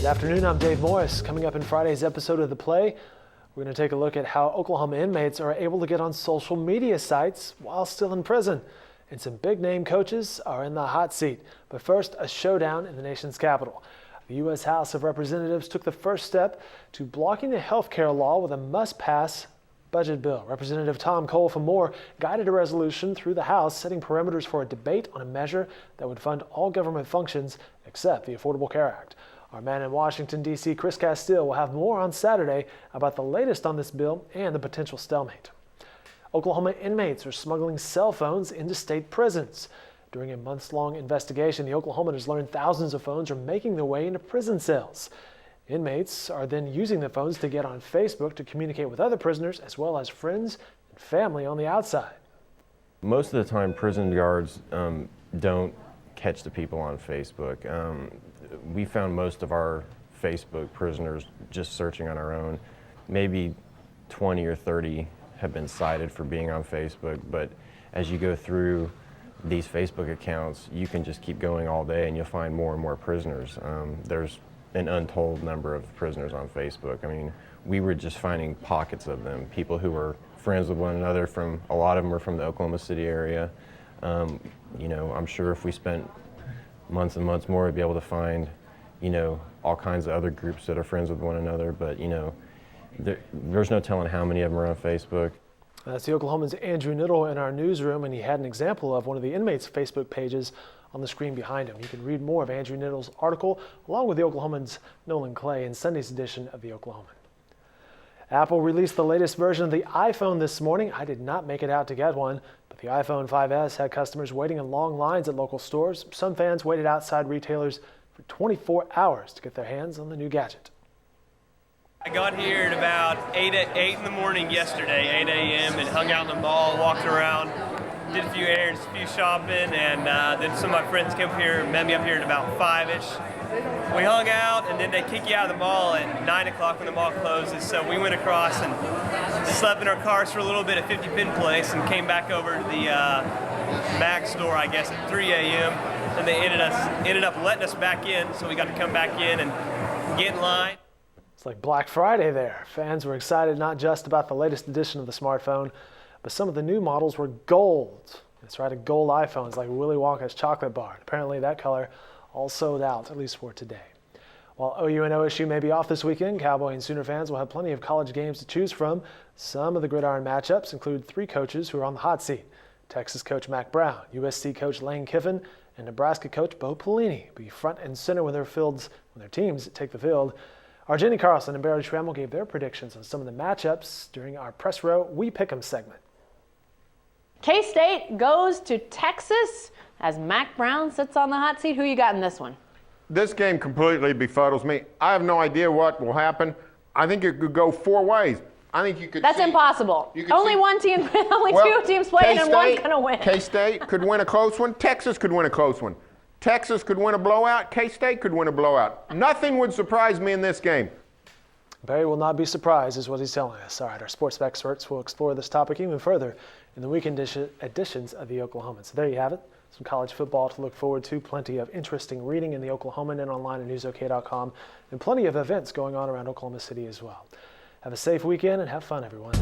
Good afternoon, I'm Dave Morris. Coming up in Friday's episode of The Play, we're going to take a look at how Oklahoma inmates are able to get on social media sites while still in prison. And some big-name coaches are in the hot seat. But first, a showdown in the nation's capital. The U.S. House of Representatives took the first step to blocking the health care law with a must-pass budget bill. Representative Tom Cole from Moore guided a resolution through the House setting parameters for a debate on a measure that would fund all government functions except the Affordable Care Act. Our man in Washington, D.C., Chris Castile, will have more on Saturday about the latest on this bill and the potential stalemate. Oklahoma inmates are smuggling cell phones into state prisons. During a months-long investigation, the Oklahoman has learned thousands of phones are making their way into prison cells. Inmates are then using the phones to get on Facebook to communicate with other prisoners as well as friends and family on the outside. Most of the time, prison guards don't catch the people on Facebook. We found most of our Facebook prisoners just searching on our own. Maybe 20 or 30 have been cited for being on Facebook, but as you go through these Facebook accounts, you can just keep going all day and you'll find more and more prisoners. There's an untold number of prisoners on Facebook. I mean, we were just finding pockets of them, people who were friends with one another. A lot of them are from the Oklahoma City area. You know, I'm sure if we spent months and months more, we'd be able to find, you know, all kinds of other groups that are friends with one another. But, you know, there's no telling how many of them are on Facebook. That's the Oklahoman's Andrew Niddle in our newsroom, and he had an example of one of the inmates' Facebook pages on the screen behind him. You can read more of Andrew Niddle's article, along with the Oklahoman's Nolan Clay, in Sunday's edition of the Oklahoman. Apple released the latest version of the iPhone this morning. I did not make it out to get one, but the iPhone 5S had customers waiting in long lines at local stores. Some fans waited outside retailers for 24 hours to get their hands on the new gadget. I got here at about 8 in the morning yesterday, 8 a.m., and hung out in the mall, walked around, did a few errands, a few shopping, and then some of my friends came up here, met me up here at about 5-ish. We hung out, and then they kick you out of the mall at 9 o'clock when the mall closes, so we went across and slept in our cars for a little bit at 50 Pin Place and came back over to the Mag store, I guess, at 3 a.m., and they ended up letting us back in, so we got to come back in and get in line. It's like Black Friday there. Fans were excited not just about the latest edition of the smartphone, but some of the new models were gold. That's right, a gold iPhone is like Willy Wonka's chocolate bar. Apparently that color all sold out, at least for today. While OU and OSU may be off this weekend, Cowboy and Sooner fans will have plenty of college games to choose from. Some of the gridiron matchups include three coaches who are on the hot seat. Texas coach Mack Brown, USC coach Lane Kiffin, and Nebraska coach Bo Pelini will be front and center when their teams take the field. Our Jenny Carlson and Barry Schrammel gave their predictions on some of the matchups during our Press Row We Pick'em segment. K-State goes to Texas as Mack Brown sits on the hot seat. Who you got in this one? This game completely befuddles me. I have no idea what will happen. I think it could go four ways. I think you could. That's impossible. Only two teams playing and one's going to win. K-State could win a close one. Texas could win a close one. Texas could win a blowout. K-State could win a blowout. Nothing would surprise me in this game. Barry will not be surprised, is what he's telling us. All right, our sports experts will explore this topic even further in the weekend editions of the Oklahoman. So there you have it. Some college football to look forward to, plenty of interesting reading in the Oklahoman and online at newsok.com, and plenty of events going on around Oklahoma City as well. Have a safe weekend and have fun, everyone.